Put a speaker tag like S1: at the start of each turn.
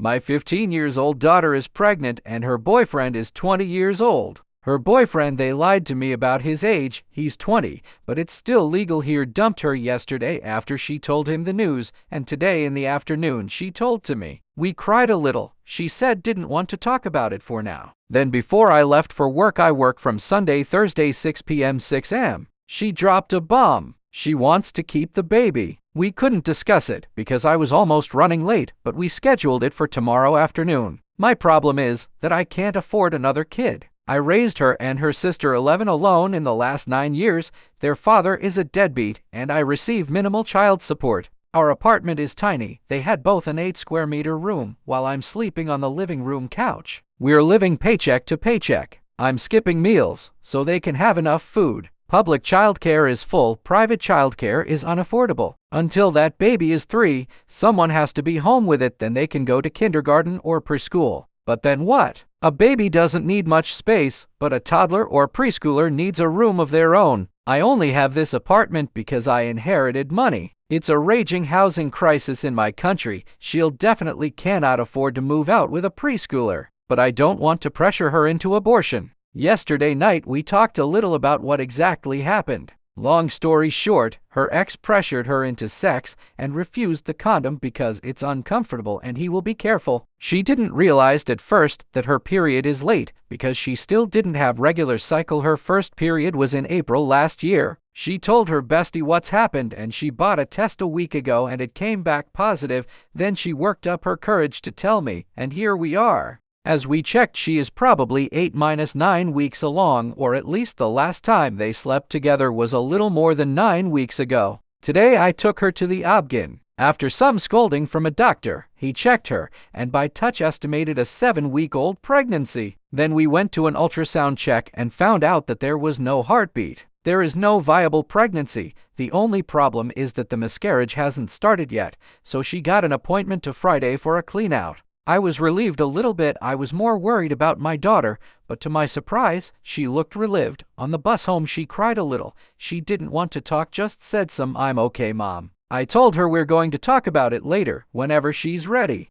S1: My 15 years old daughter is pregnant and her boyfriend is 20 years old. Her boyfriend, they lied to me about his age, he's 20, but it's still legal here. Dumped her yesterday after she told him the news, and today in the afternoon she told to me. We cried a little. She said didn't want to talk about it for now. Then before I left for work, I work from Sunday, Thursday 6 p.m. 6 a.m. She dropped a bomb. She wants to keep the baby. We couldn't discuss it because I was almost running late, but we scheduled it for tomorrow afternoon. My problem is that I can't afford another kid. I raised her and her sister 11 alone in the last 9 years. Their father is a deadbeat, and I receive minimal child support. Our apartment is tiny. They had both an 8-square-meter room, while I'm sleeping on the living room couch. We're living paycheck to paycheck. I'm skipping meals so they can have enough food. Public childcare is full. Private childcare is unaffordable. Until that baby is 3, someone has to be home with it. Then they can go to kindergarten or preschool. But then what? A baby doesn't need much space, but a toddler or preschooler needs a room of their own. I only have this apartment because I inherited money. It's a raging housing crisis in my country. She'll definitely cannot afford to move out with a preschooler, but I don't want to pressure her into abortion. Yesterday night we talked a little about what exactly happened. Long story short, her ex pressured her into sex and refused the condom because it's uncomfortable and he will be careful. She didn't realize at first that her period is late because she still didn't have regular cycle. Her first period was in April last year. She told her bestie what's happened and she bought a test a week ago and it came back positive. Then she worked up her courage to tell me, and here we are. As we checked, she is probably 8-9 weeks along, or at least the last time they slept together was a little more than 9 weeks ago. Today I took her to the obgyn. After some scolding from a doctor, he checked her and by touch estimated a 7-week-old pregnancy. Then we went to an ultrasound check and found out that there was no heartbeat. There is no viable pregnancy. The only problem is that the miscarriage hasn't started yet, so she got an appointment to Friday for a clean-out. I was relieved a little bit. I was more worried about my daughter, but to my surprise, she looked relieved. On the bus home, she cried a little. She didn't want to talk, just said "I'm okay, Mom." I told her we're going to talk about it later, whenever she's ready.